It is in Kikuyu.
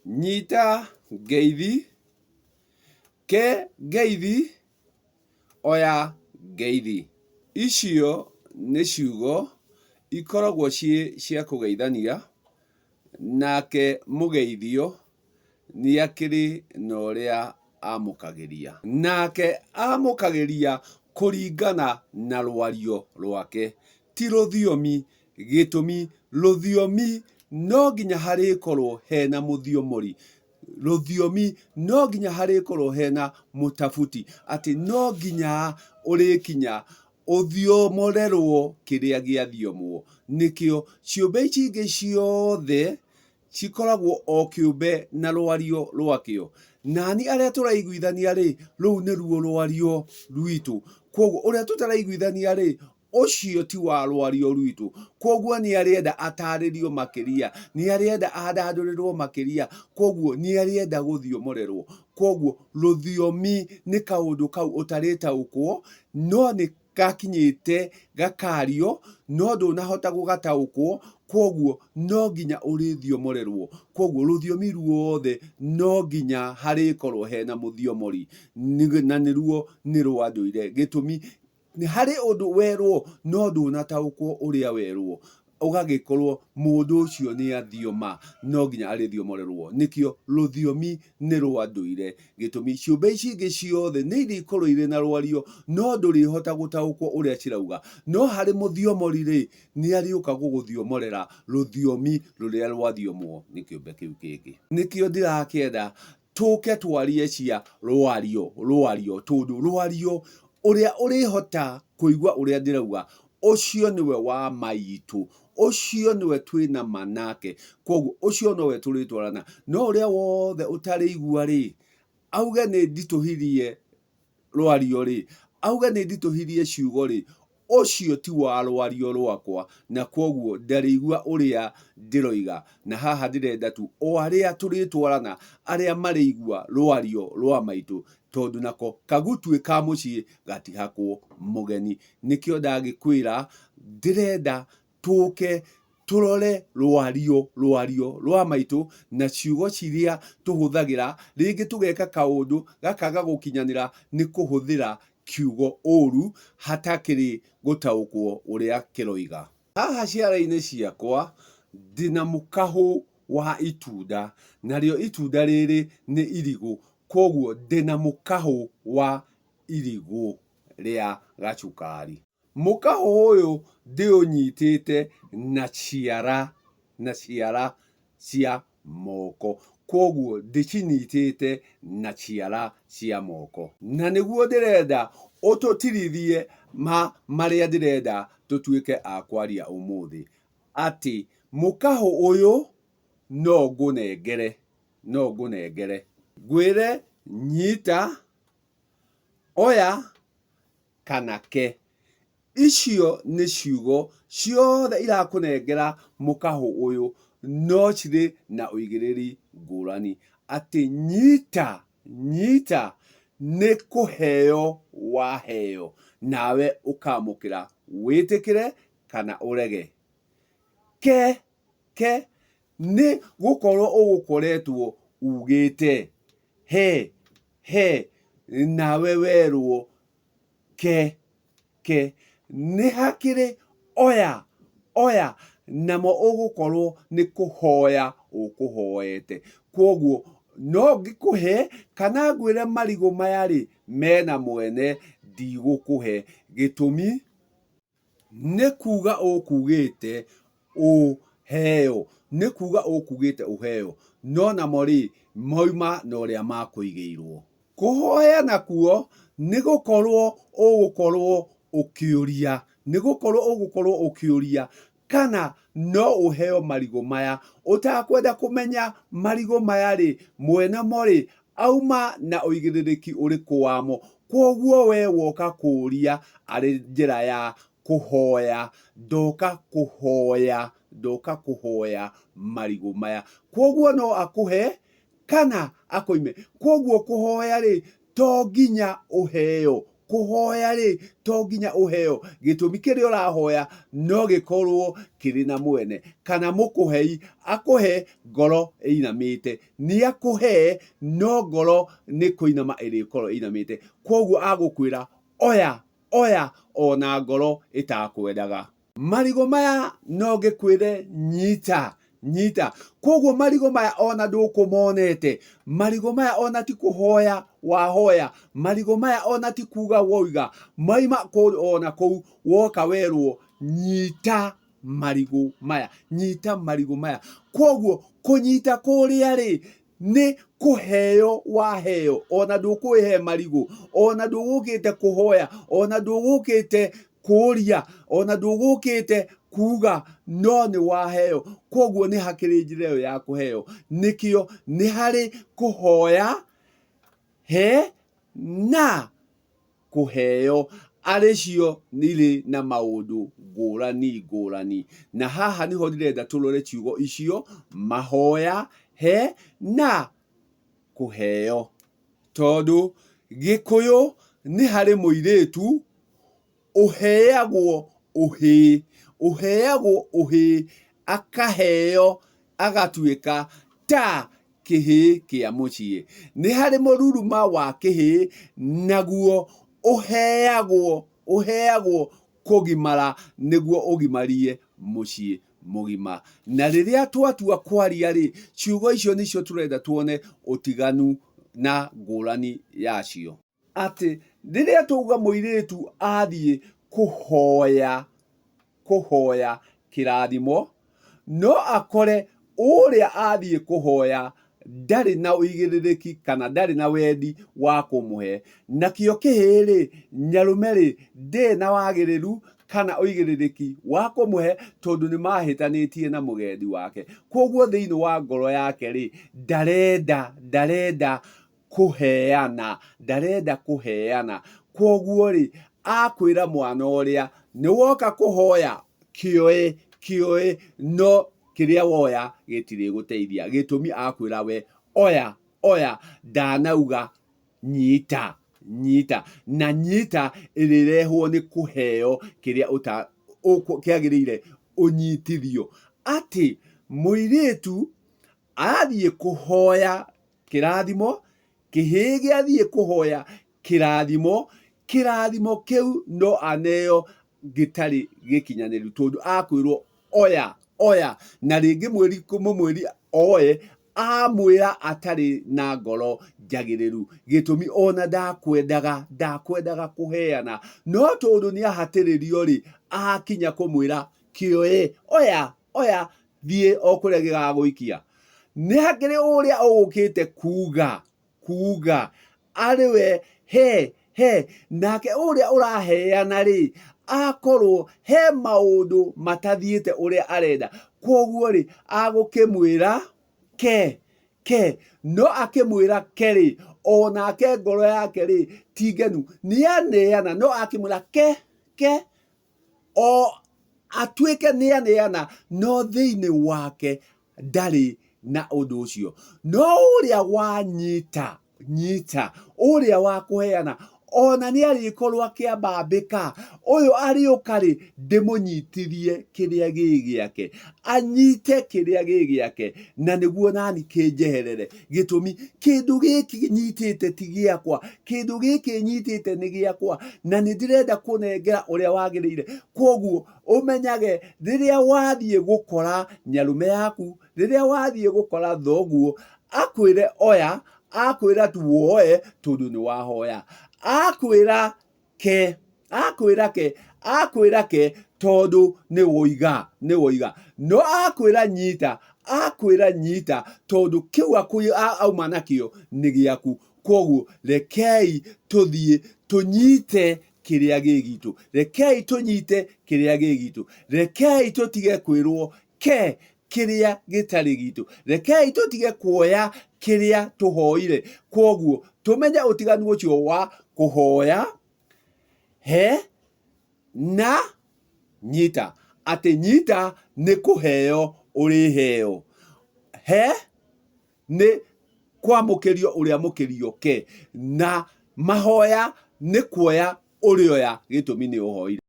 nyita ngeithi, ke ngeithi, oya ngeithi. Icio nĩ ciugo ikoragwo cia kũgeithania, nake mũgeithio nĩ akĩrĩ na ũrĩa amũkagĩria. Nake amũkagĩria kũringana na rwario rwake, ti rũthiomi. Gĩtũmi rũthiomi no nginya harĩkorwo hena mũthiomori. Rũthiomi no nginya harĩkorwo hena mũtabuti, atĩ no nginya ũrĩkinya ũthiomorerwo kĩrĩa gĩathiomwo. Nĩkĩo ciũmbe ici ingĩ ciothe cikoragwo o kĩũmbe na rwario rwakĩo. Nani arĩa tũraiguithania-rĩ, rũu nĩruo rwario rwitũ. Kuoguo ũrĩa tũtaraiguithania-rĩ, ũcio ti wa rwario rwitũ. Kuoguo nĩ arenda atarĩrio makĩria, nĩ arenda andandũrĩrwo makĩria, kuoguo nĩ arenda gũthiomorerwo. Kuoguo rũthiomi nĩ kaũndũ kau ũtarĩtaũkwo, no nĩ gakinyĩte gakario, no ndũnahota gũgataũkwo, kuoguo no nginya ũrĩthiomorerwo. Kuoguo rũthiomi ruothe no nginya harĩkorwo hena mũthiomori, na nĩruo nĩ rwa ndũire. Gĩtũmi nĩ harĩ ũndũ werwo no ndũnataũkwo ũrĩa werwo, ũgagĩkorwo mũndũ ũcio nĩ athioma, no nginya arĩthiomorerwo. Nĩkĩo rũthiomi nĩ rwa ndũire. Gĩtũmi ciũmbe ici ingĩ ciothe nĩ irĩkorwo irĩ na rwario, no ndũrĩhota gũtaũkwo ũrĩa cirauga. No harĩ mũthiomori-rĩ, nĩ arĩũka gũgũthiomorera rũthiomi rũrĩa rwathiomwo nĩ kĩũmbe kĩu kĩngĩ. Nĩkĩo ndirakĩenda tũke twarie cia rwario, tondũ rwario ũrĩa ũrĩhota kũigua ũrĩa ndĩrauga, ũcio nĩwe wa maitũ, ũcio nĩwe twĩna ma nake, kuoguo ũcio nowe tũrĩtwarana. No ũrĩa wothe ũtarĩigua-rĩ, auge nĩ nditũhirie rwario-rĩ, auge nĩ nditũhirie ciugo-rĩ, ũcio ti wa rwario rwakwa, na kuoguo ndarĩigua ũrĩa ndĩroiga. Na haha ndĩrenda tu o arĩa tũrĩtwarana, arĩa marĩigua rwario rwa maitũ, tondũ nako kagutue ka mũciĩ gatihakwo mũgeni. Nĩkĩo ndagĩkwĩra ndĩrenda tũke tũrore rwario rwa maitũ, na ciugo ciria tũhũthagĩra. Rĩngĩ tũgeka kaũndũ gakaga gũkinyanĩra nĩ kũhũthĩra kiugo ũru hatakĩrĩ gũtaũkwo ũrĩa kĩroiga. Haha ciara-inĩ ciakwa ndĩna mũkahũ wa itunda, narĩo itunda rĩrĩ nĩ irigũ. Kuoguo ndĩna mũkahũ wa irigũ rĩa gacukari. Mũkahũ ũyũ ndĩũnyitĩte na ciara cia moko. Kuoguo ndĩcinyitĩte na ciara cia moko. Na nĩguo ndĩrenda ũtũtirithie marĩa ndĩrenda tũtuĩke a kwaria ũmũthĩ. Atĩ mũkahũ ũyũ no ngũnengere. Ngwĩre nyita, oya, kana ke. Icio nĩ ciugo ciothe irakũnengera mũkahũ ũyũ, no cirĩ na ũigĩrĩri ngũrani. Atĩ nyita nĩ kũheo waheo, nawe ũkamũkĩra, wĩtĩkĩre kana ũrege. Ke nĩ gũkorwo ũgũkoretwo ugĩte he, nawe werwo ke. Nĩ hakĩrĩ oya, namo ũgũkorwo nĩ kũhoya ũkũhoete. Kuoguo no ngĩkũhe kana ngwĩre marigũ maya-rĩ, mena mwene, ndigũkũhe. Gĩtũmi nĩ kuga ũkugĩte ũheo, no namo-rĩ, moima na ũrĩa makũigĩirwo. Kũhoya nakuo nĩ gũkorwo ũkĩũria, kana no ũheo marigũ maya ũtakwenda kũmenya marigũ maya-rĩ, mwene mo-rĩ, auma na ũigĩrĩrĩki ũrĩkũ wamo. Kuoguo we woka kũũria arĩ njĩra ya kũhoya, ndoka kũhoya marigũ maya. Kuoguo no akũhe kana akũime. Kuoguo kũhoya-rĩ, to nginya ũheo, kuhoya ri to nginya uheo gitumi kiri urahoya no gikorwo kiri na mwene kana mukuhei akuhe ngoro inamite ni akuhe no ngoro ni kuinama iri korwo inamite koguo agukwira oya oya ona ngoro itakwendaga marigo maya no gikwire nyita nyita koguo marigo maya ona ndukumonete marigo maya ona ti kuhoya wahoya marigo maya ona ti kuga woiga maima ona kou woka werwo nyita marigo maya koguo kunyita kuria ri ni kuheo waheo ona ndukwihe marigo ona ndugukite kuhoya ona ndugukite kuria ona ndugukite kuga no ni waheo koguo ni hakiri njira yo ya kuheo nikio ni hari kuhoya he na kuheo aricio nili na maundu ngurani na haha niho ndirenda turore ciugo icio mahoya he na kuheo tondu gikuyu ni hari muiritu uheagwo uhi akaheo agatuika ta kihi kia mucie ni hari mururuma wa kihi naguo uheagwo kugimara niguo ugimarie mucie mugima na riria twatua kwaria ri ciugo icio nicio turenda tuone utiganu na ngurani yacio ati riria tuga muiritu athie kuhoya kirathimo no akore uria athie kuhoya ndari na uigiririki kana ndari na wendi wa kumuhe nakio kihiri nyarumeri ndi na wagiriru kana uigiririki wa kumuhe tondu ni mahitanitie na mugendi wake koguo thiini wa ngoro yake ri ndarenda kuheana koguo ri akwira mwana uria ni woka kuhoya kioe no kiria woya gitire guteithia gitumi akwira we oya ndanauga nyita na nyita irirehwo ni kuheo kiria kiagirire unyitithio ati muiritu athie kuhoya kirathimo kihigi athie kuhoya kirathimo kiu no aneo gitari gikinyaniru tondu akwirwo oya na ringi mweri oe amwira atari na ngoro njagiriru gitumi ona ndakwendaga kuheana no tondu ni ahatiririo ri akinya kumwira kioe oya thie okuria gigaguikia ni hakiri uria ukite kuga ariwe he nake uria uraheana ri akorwo he maundu matathiite uria arenda koguo ri agukimwira ke no akimwira keri onake ngoro yake ri tingenu ni aneana no akimwira ke o atuike ni aneana no thiini wake ndari na undu ucio no uria wanyita uria wa kuheana ona ni arikorwo akiambambika uyu ariukari ndimunyitithie kiria gigiake anyite kiria gigiake na niguo nani kinjeherere gitumi kindu giki nyitite tigiakwa kindu giki nyitite ni giakwa na nindirenda kunengera uria wagirire koguo umenyage riria wathie gukora nyarume yaku riria wathie gukora thoguo akwire oya akwira tu woe tondu ni wahoya akwira ke tondu ni woiga no akwira nyita tondu kiu auma nakio ni giaku koguo rekei tuthie tunyite kiria gigitu rekei tutige kwirwo kiria gitari gitu rekei tutige kuoya kiria tuhoire koguo tumenye utiganu ucio wa kuhoya he na nyita ati nyita ni kuheo uri heo he ni kwamukirio uria mukirio ke na mahoya nĩ kuoya ũrĩ oya gĩtũmi nĩ ũhoire.